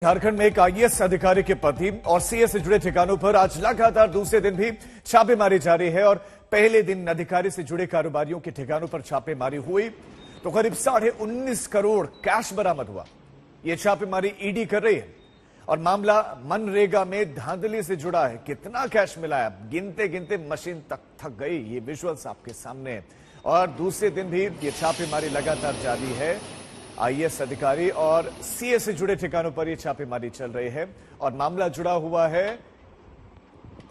झारखंड में एक आईएएस अधिकारी के पति और सीए से जुड़े ठिकानों पर आज लगातार दूसरे दिन भी छापेमारी जारी है और पहले दिन अधिकारी से जुड़े कारोबारियों के ठिकानों पर छापेमारी हुई तो करीब 19.5 करोड़ कैश बरामद हुआ। यह छापेमारी ईडी कर रही है और मामला मनरेगा में धांधली से जुड़ा है। कितना कैश मिला है, गिनते गिनते मशीन तक थक गई। ये विजुअल्स आपके सामने है और दूसरे दिन भी ये छापेमारी लगातार जारी है। आईएएस अधिकारी और सीए से जुड़े ठिकानों पर यह छापेमारी चल रही है और मामला जुड़ा हुआ है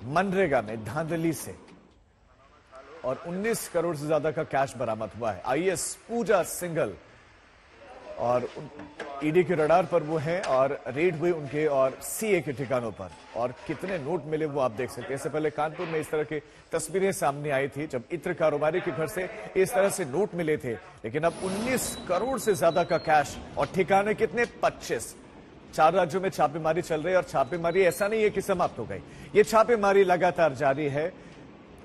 मनरेगा में धांधली से और 19 करोड़ से ज्यादा का कैश बरामद हुआ है। आईएएस पूजा सिंघल और ईडी के रडार पर वो हैं और रेड हुई उनके और सीए के ठिकानों पर और कितने नोट मिले वो आप देख सकते हैं। इससे पहले कानपुर में इस तरह की तस्वीरें सामने आई थी जब इत्र कारोबारी के घर से इस तरह से नोट मिले थे, लेकिन अब 19 करोड़ से ज्यादा का कैश और ठिकाने कितने 25। 4 राज्यों में छापेमारी चल रही है और छापेमारी ऐसा नहीं है कि समाप्त हो गई। ये छापेमारी लगातार जारी है।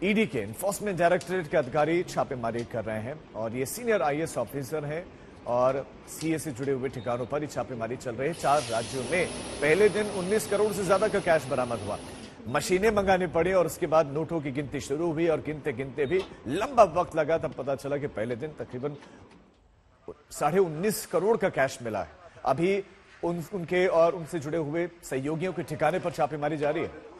ईडी के एनफोर्समेंट डायरेक्टरेट के अधिकारी छापेमारी कर रहे हैं और ये सीनियर आईएएस ऑफिसर हैं और सीए से जुड़े हुए ठिकानों पर ही छापेमारी चल रही है। 4 राज्यों में पहले दिन 19 करोड़ से ज्यादा का कैश बरामद हुआ। मशीनें मंगानी पड़ी और उसके बाद नोटों की गिनती शुरू हुई और गिनते गिनते भी लंबा वक्त लगा। तब पता चला कि पहले दिन तकरीबन 19.5 करोड़ का कैश मिला है। अभी उनके और उनसे जुड़े हुए सहयोगियों के ठिकाने पर छापेमारी जारी है।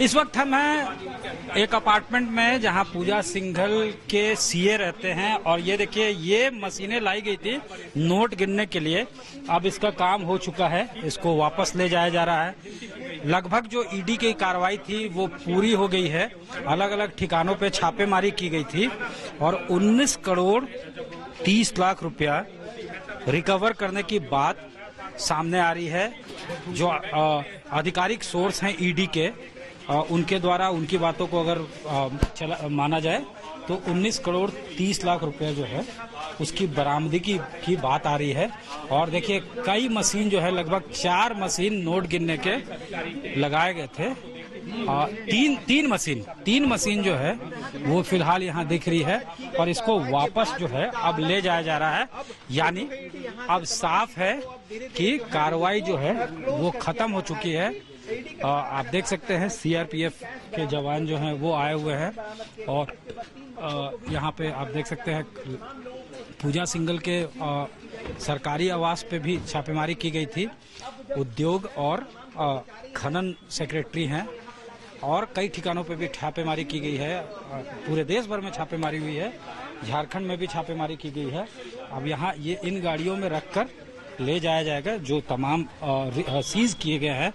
इस वक्त हम हैं एक अपार्टमेंट में जहां पूजा सिंघल के सीए रहते हैं और ये देखिए ये मशीनें लाई गई थी नोट गिनने के लिए। अब इसका काम हो चुका है, इसको वापस ले जाया जा रहा है। लगभग जो ईडी की कार्रवाई थी वो पूरी हो गई है। अलग अलग ठिकानों पे छापेमारी की गई थी और 19 करोड़ 30 लाख रुपया रिकवर करने की बात सामने आ रही है। जो आधिकारिक सोर्स हैं ईडी के उनके द्वारा उनकी बातों को अगर माना जाए तो 19 करोड़ 30 लाख रुपए जो है उसकी बरामदगी की बात आ रही है। और देखिए कई मशीन जो है लगभग 4 मशीन नोट गिनने के लगाए गए थे। तीन मशीन जो है वो फिलहाल यहाँ दिख रही है और इसको वापस जो है अब ले जाया जा रहा है। यानी अब साफ है कि कार्रवाई जो है वो खत्म हो चुकी है। आप देख सकते हैं सीआरपीएफ के जवान जो हैं वो आए हुए हैं और यहाँ पे आप देख सकते हैं पूजा सिंघल के सरकारी आवास पे भी छापेमारी की गई थी। उद्योग और खनन सेक्रेटरी हैं और कई ठिकानों पे भी छापेमारी की गई है। पूरे देश भर में छापेमारी हुई है। झारखंड में भी छापेमारी की गई है। अब यहाँ ये इन गाड़ियों में रखकर ले जाया जाएगा जो तमाम सीज किए गए हैं।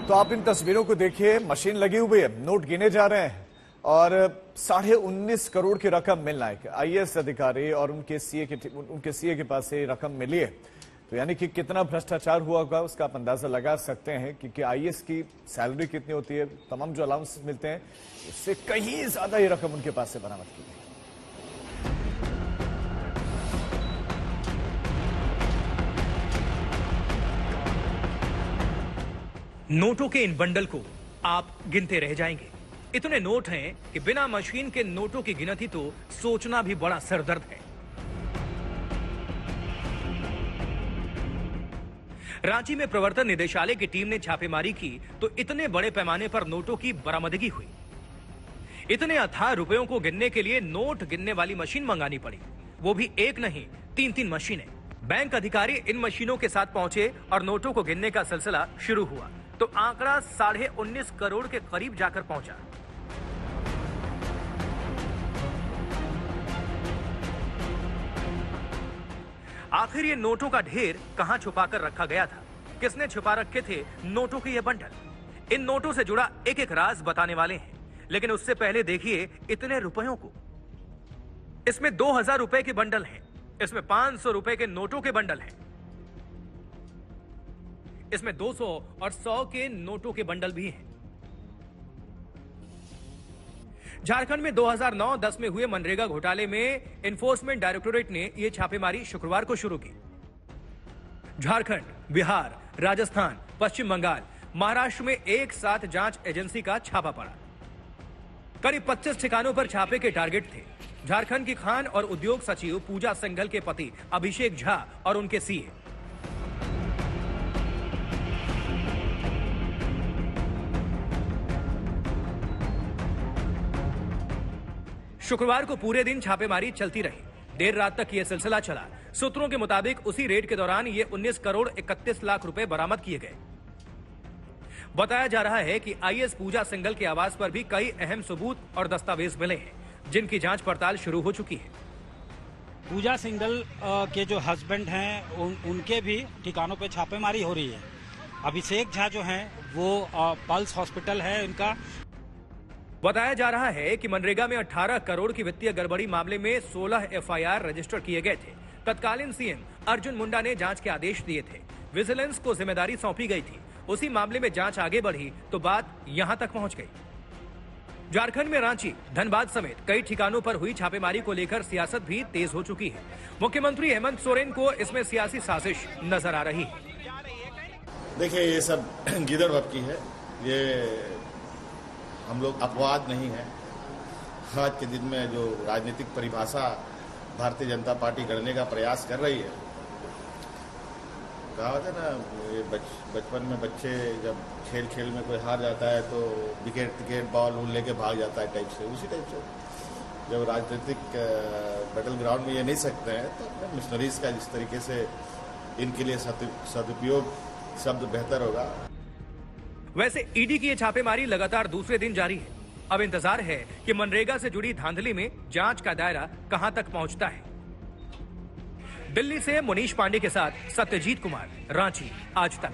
तो आप इन तस्वीरों को देखिए, मशीन लगी हुई है, नोट गिने जा रहे हैं और 19.5 करोड़ की रकम मिलना है। आईएएस अधिकारी और उनके सीए के पास से रकम मिली है तो यानी कि कितना भ्रष्टाचार हुआ होगा उसका आप अंदाजा लगा सकते हैं। क्योंकि आईएएस की सैलरी कितनी होती है, तमाम जो अलाउंस मिलते हैं उससे कहीं ज्यादा ही रकम उनके पास से बरामद की गई। नोटों के इन बंडल को आप गिनते रह जाएंगे। इतने नोट हैं कि बिना मशीन के नोटों की गिनती तो सोचना भी बड़ा सरदर्द है। रांची में प्रवर्तन निदेशालय की टीम ने छापेमारी की तो इतने बड़े पैमाने पर नोटों की बरामदगी हुई। इतने अथाह रुपयों को गिनने के लिए नोट गिनने वाली मशीन मंगानी पड़ी, वो भी एक नहीं 3-3 मशीनें। बैंक अधिकारी इन मशीनों के साथ पहुंचे और नोटों को गिनने का सिलसिला शुरू हुआ तो आंकड़ा 19.5 करोड़ के करीब जाकर पहुंचा। आखिर ये नोटों का ढेर कहां छुपाकर रखा गया था, किसने छुपा रखे थे नोटों के ये बंडल। इन नोटों से जुड़ा एक एक राज बताने वाले हैं, लेकिन उससे पहले देखिए इतने रुपयों को। इसमें 2000 रुपए के बंडल हैं, इसमें 500 रुपए के नोटों के बंडल हैं, इसमें 200 और 100 के नोटों के बंडल भी हैं। झारखंड में 2009-10 में हुए मनरेगा घोटाले में एनफोर्समेंट डायरेक्टोरेट ने यह छापेमारी शुक्रवार को शुरू की। झारखंड, बिहार, राजस्थान, पश्चिम बंगाल, महाराष्ट्र में एक साथ जांच एजेंसी का छापा पड़ा। करीब 25 ठिकानों पर छापे के टारगेट थे। झारखंड की खान और उद्योग सचिव पूजा सिंघल के पति अभिषेक झा और उनके सीए। शुक्रवार को पूरे दिन छापेमारी चलती रही। देर रात तक यह सिलसिला चला। सूत्रों के मुताबिक उसी रेड के दौरान ये 19 करोड़ 31 लाख रुपए बरामद किए गए। बताया जा रहा है कि आईएएस पूजा सिंघल के आवास पर भी कई अहम सबूत और दस्तावेज मिले हैं, जिनकी जांच पड़ताल शुरू हो चुकी है। पूजा सिंघल के जो हस्बैंड हैं उनके भी ठिकानों पे छापेमारी हो रही है। अभिषेक झा जो हैं वो पल्स हॉस्पिटल है इनका। बताया जा रहा है कि मनरेगा में 18 करोड़ की वित्तीय गड़बड़ी मामले में 16 एफआईआर रजिस्टर किए गए थे। तत्कालीन सीएम अर्जुन मुंडा ने जांच के आदेश दिए थे। विजिलेंस को जिम्मेदारी सौंपी गई थी। उसी मामले में जांच आगे बढ़ी तो बात यहां तक पहुंच गई। झारखंड में रांची, धनबाद समेत कई ठिकानों पर हुई छापेमारी को लेकर सियासत भी तेज हो चुकी है। मुख्यमंत्री हेमंत सोरेन को इसमें सियासी साजिश नजर आ रही है। देखिए, ये सब गिदड़ भपकी है। ये हम लोग अपवाद नहीं है। आज के दिन में जो राजनीतिक परिभाषा भारतीय जनता पार्टी करने का प्रयास कर रही है, कहा होता है ना, ये बचपन में बच्चे जब खेल खेल में कोई हार जाता है तो विकेट बॉल लेके भाग जाता है टाइप से, उसी टाइप से जब राजनीतिक बैटल ग्राउंड में ये नहीं सकते हैं तो अपने मिशनरीज का जिस तरीके से इनके लिए सदुपयोग शब्द बेहतर होगा। वैसे ईडी की ये छापेमारी लगातार दूसरे दिन जारी है। अब इंतजार है कि मनरेगा से जुड़ी धांधली में जांच का दायरा कहां तक पहुंचता है। दिल्ली से मुनीश पांडे के साथ सत्यजीत कुमार, रांची आज तक।